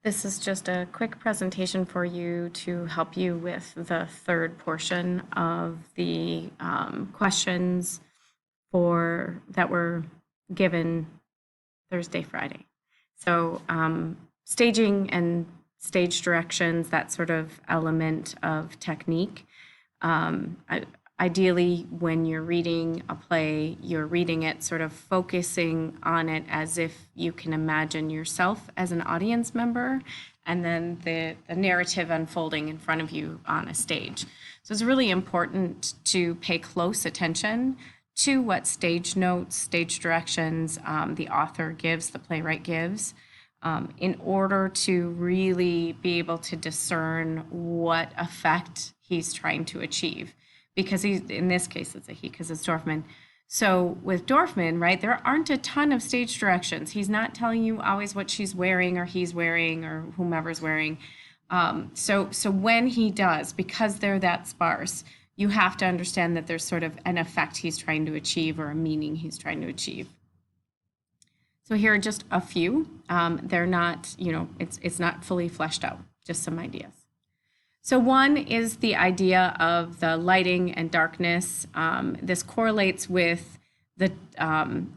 This is just a quick presentation for you to help you with the third portion of the questions that were given Thursday, Friday. So staging and stage directions, that sort of element of technique. Ideally, when you're reading a play, you're reading it sort of focusing on it as if you can imagine yourself as an audience member, and then the narrative unfolding in front of you on a stage. So it's really important to pay close attention to what stage notes, stage directions the author gives, the playwright gives, in order to really be able to discern what effect he's trying to achieve. Because he's, in this case, it's a he because it's Dorfman. So with Dorfman, right, there aren't a ton of stage directions. He's not telling you always what she's wearing or he's wearing or whomever's wearing. So when he does, because they're that sparse, you have to understand that there's sort of an effect he's trying to achieve or a meaning he's trying to achieve. So here are just a few. They're not, it's not fully fleshed out, just some ideas. So one is the idea of the lighting and darkness. This correlates with the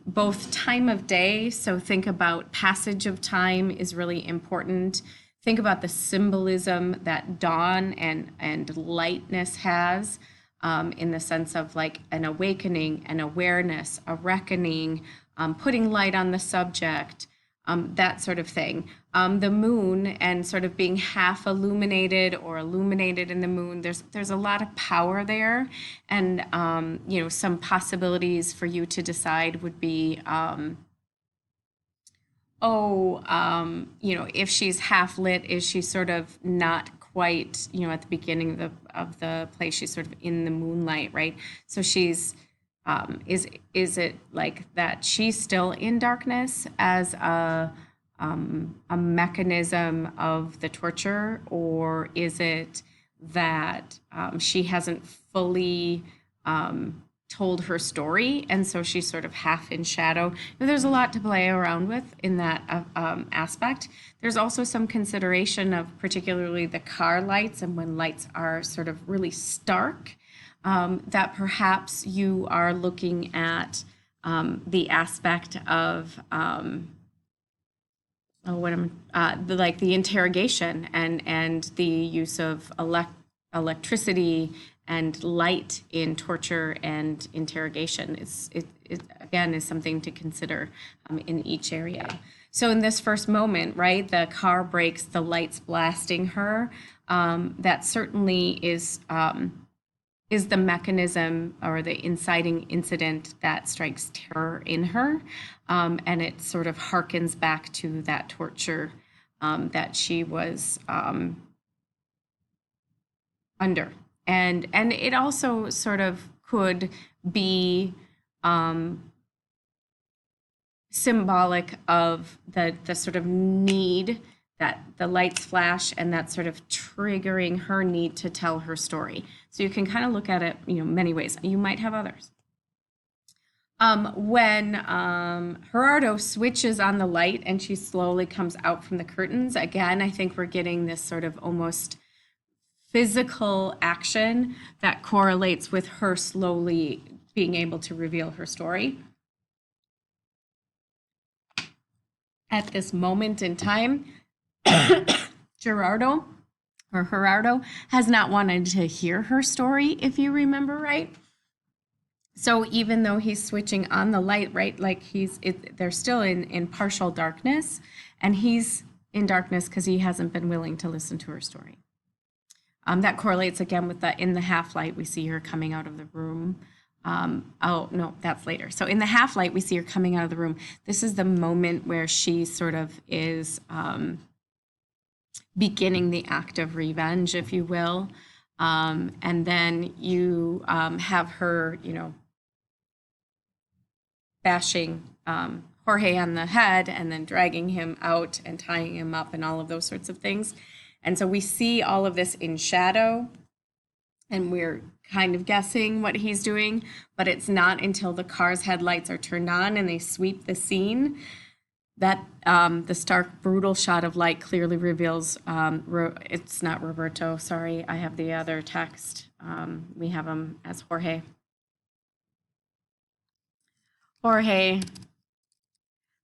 both time of day. So think about passage of time is really important. Think about the symbolism that dawn and lightness has in the sense of like an awakening, an awareness, a reckoning, putting light on the subject, that sort of thing. The moon and sort of being half illuminated or illuminated in the moon, there's a lot of power there. And, some possibilities for you to decide would be, if she's half lit, is she sort of not quite, at the beginning of the play, she's sort of in the moonlight, right? So she's, is it like that she's still in darkness as a mechanism of the torture, or is it that she hasn't fully told her story, and so she's sort of half in shadow? There's a lot to play around with in that aspect. There's also some consideration of particularly the car lights, and when lights are sort of really stark, that perhaps you are looking at the aspect of the interrogation and the use of electricity and light in torture and interrogation. It again is something to consider in each area. So in this first moment, right, the car brakes, the lights blasting her, that certainly is the mechanism or the inciting incident that strikes terror in her. And it sort of harkens back to that torture that she was under. And it also sort of could be symbolic of the sort of need that the lights flash and that sort of triggering her need to tell her story. So you can kind of look at it, many ways. You might have others. When Gerardo switches on the light and she slowly comes out from the curtains, again, I think we're getting this sort of almost physical action that correlates with her slowly being able to reveal her story. At this moment in time, Gerardo has not wanted to hear her story, if you remember right. So even though he's switching on the light, right, like they're still in partial darkness, and he's in darkness because he hasn't been willing to listen to her story. That correlates again with in the half light, we see her coming out of the room. Oh, no, that's later. So in the half light, we see her coming out of the room. This is the moment where she sort of is beginning the act of revenge, if you will. And then you have her, bashing Jorge on the head and then dragging him out and tying him up and all of those sorts of things. And so we see all of this in shadow, and we're kind of guessing what he's doing, but it's not until the car's headlights are turned on and they sweep the scene That the stark, brutal shot of light clearly reveals it's not Roberto. Sorry, I have the other text. We have him as Jorge. Jorge.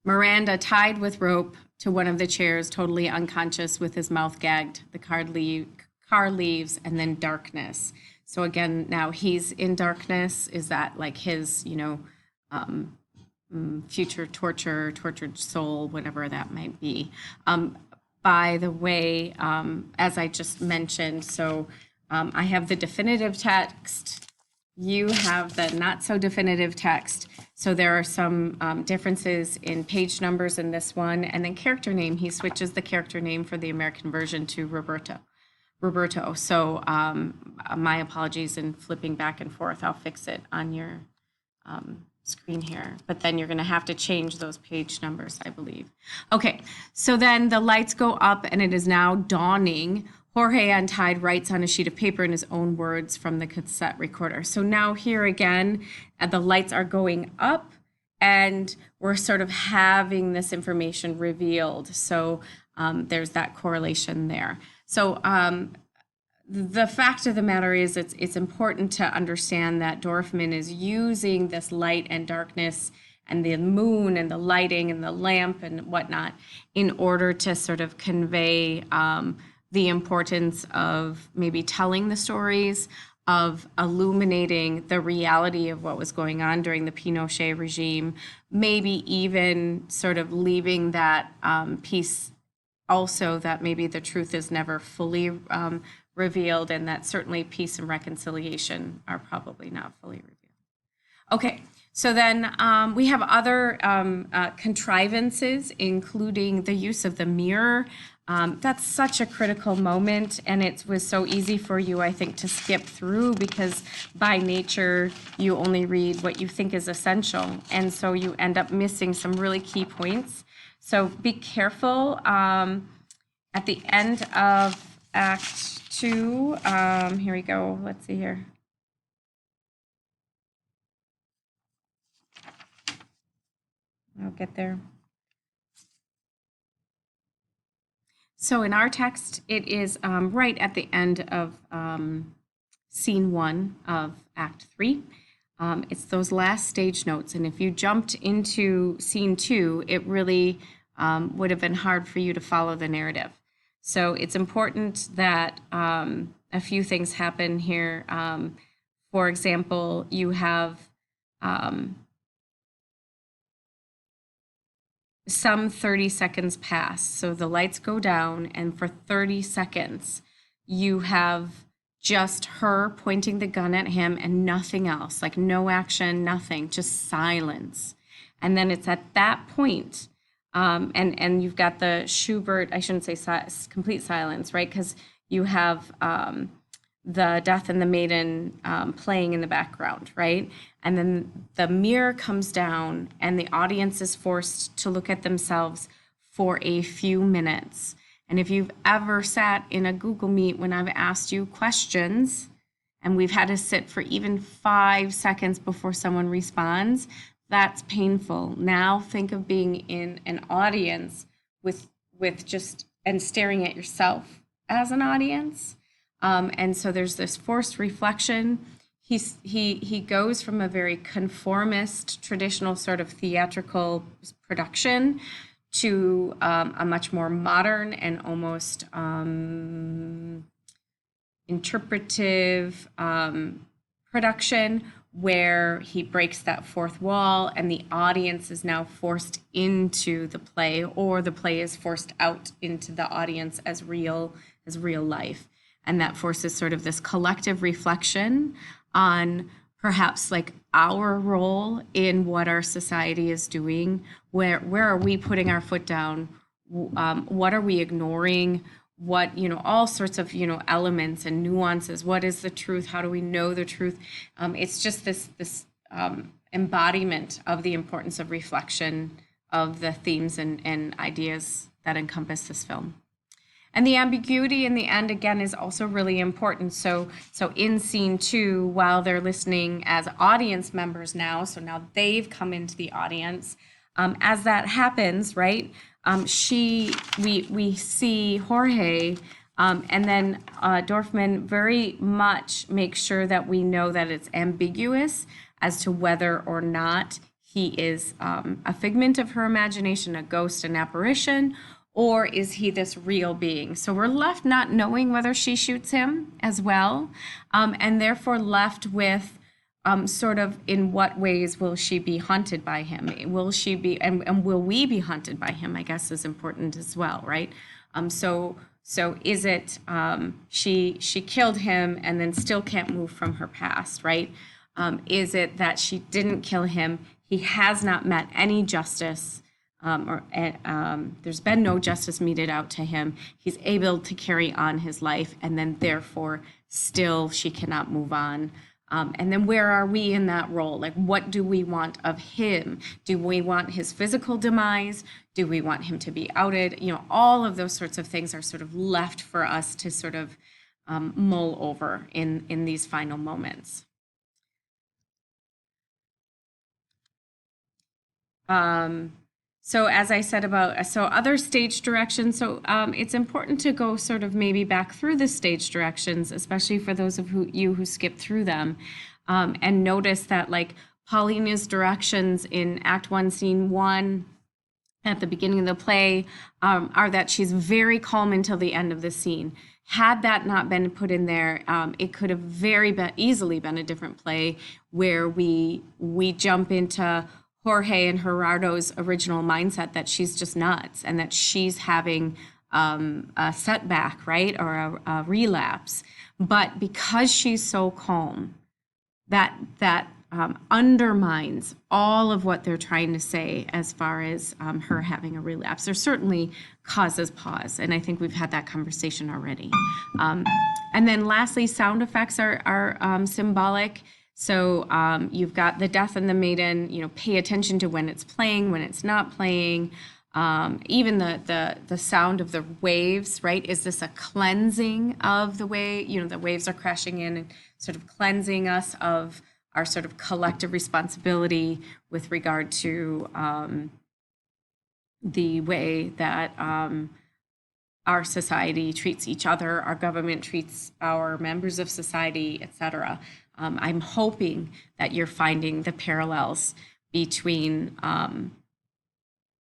Miranda tied with rope to one of the chairs, totally unconscious with his mouth gagged. The car leaves, and then darkness. So again, now he's in darkness. Is that like his, future tortured soul, whatever that might be? By the way, as I just mentioned, so I have the definitive text. You have the not so definitive text. So there are some differences in page numbers in this one, and then character name. He switches the character name for the American version to Roberto. So my apologies in flipping back and forth. I'll fix it on your screen here, but then you're going to have to change those page numbers, I believe. Okay, so then the lights go up and it is now dawning. Jorge untied, writes on a sheet of paper in his own words from the cassette recorder. So now here again, the lights are going up and we're sort of having this information revealed. So there's that correlation there. So the fact of the matter is it's important to understand that Dorfman is using this light and darkness and the moon and the lighting and the lamp and whatnot in order to sort of convey the importance of maybe telling the stories, of illuminating the reality of what was going on during the Pinochet regime, maybe even sort of leaving that piece also that maybe the truth is never fully revealed, and that certainly peace and reconciliation are probably not fully revealed. Okay, so then we have other contrivances, including the use of the mirror. That's such a critical moment, and it was so easy for you, I think, to skip through because by nature you only read what you think is essential, and so you end up missing some really key points. So be careful. At the end of Act 2, here we go. Let's see here. I'll get there. So in our text, it is right at the end of Scene 1 of Act 3. It's those last stage notes. And if you jumped into Scene 2, it really would have been hard for you to follow the narrative. So it's important that a few things happen here. For example, you have some 30 seconds pass. So the lights go down, and for 30 seconds, you have just her pointing the gun at him and nothing else, like no action, nothing, just silence. And then it's at that point, and you've got the Schubert, I shouldn't say complete silence, right? Because you have the Death and the Maiden playing in the background, right? And then the mirror comes down and the audience is forced to look at themselves for a few minutes. And if you've ever sat in a Google Meet when I've asked you questions and we've had to sit for even 5 seconds before someone responds, that's painful. Now think of being in an audience with just and staring at yourself as an audience. And so there's this forced reflection. He goes from a very conformist, traditional sort of theatrical production to a much more modern and almost interpretive production where he breaks that fourth wall and the audience is now forced into the play, or the play is forced out into the audience as real life. And that forces sort of this collective reflection on perhaps like our role in what our society is doing. Where are we putting our foot down? What are we ignoring? What, all sorts of, elements and nuances. What is the truth? How do we know the truth? It's just this embodiment of the importance of reflection of the themes and ideas that encompass this film. And the ambiguity in the end, again, is also really important. So in Scene 2, while they're listening as audience members now, so now they've come into the audience, As that happens, right, we see Jorge, and then Dorfman very much makes sure that we know that it's ambiguous as to whether or not he is a figment of her imagination, a ghost, an apparition, or is he this real being? So we're left not knowing whether she shoots him as well, and therefore left with sort of in what ways will she be haunted by him? Will she be, and will we be haunted by him, I guess is important as well, right? So is it she killed him and then still can't move from her past, right? Is it that she didn't kill him? He has not met any justice, there's been no justice meted out to him. He's able to carry on his life, and then therefore still she cannot move on. And then where are we in that role? Like, what do we want of him? Do we want his physical demise? Do we want him to be outed? You know, all of those sorts of things are sort of left for us to sort of mull over in these final moments. So as I said about, so other stage directions, so it's important to go sort of maybe back through the stage directions, especially for those of you who skip through them, and notice that like Paulina's directions in Act 1, Scene 1, at the beginning of the play, are that she's very calm until the end of the scene. Had that not been put in there, it could have easily been a different play where we jump into Jorge and Gerardo's original mindset that she's just nuts and that she's having a setback, right, or a relapse. But because she's so calm, that undermines all of what they're trying to say as far as her having a relapse. There certainly causes pause, and I think we've had that conversation already. And then lastly, sound effects are symbolic. So you've got the death and the maiden, you know, pay attention to when it's playing, when it's not playing. Even the sound of the waves, right? Is this a cleansing of the wave? You know, the waves are crashing in and sort of cleansing us of our sort of collective responsibility with regard to the way that our society treats each other, our government treats our members of society, et cetera. I'm hoping that you're finding the parallels between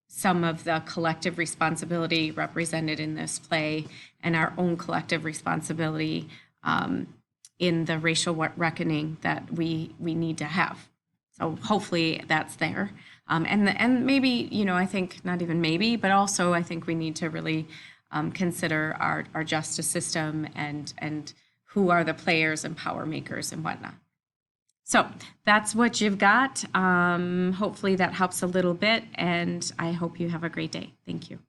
some of the collective responsibility represented in this play and our own collective responsibility in the racial reckoning that we need to have. So hopefully that's there. And maybe, you know, I think not even maybe, but also I think we need to really consider our justice system and who are the players and power makers and whatnot. So that's what you've got. Hopefully that helps a little bit, and I hope you have a great day. Thank you.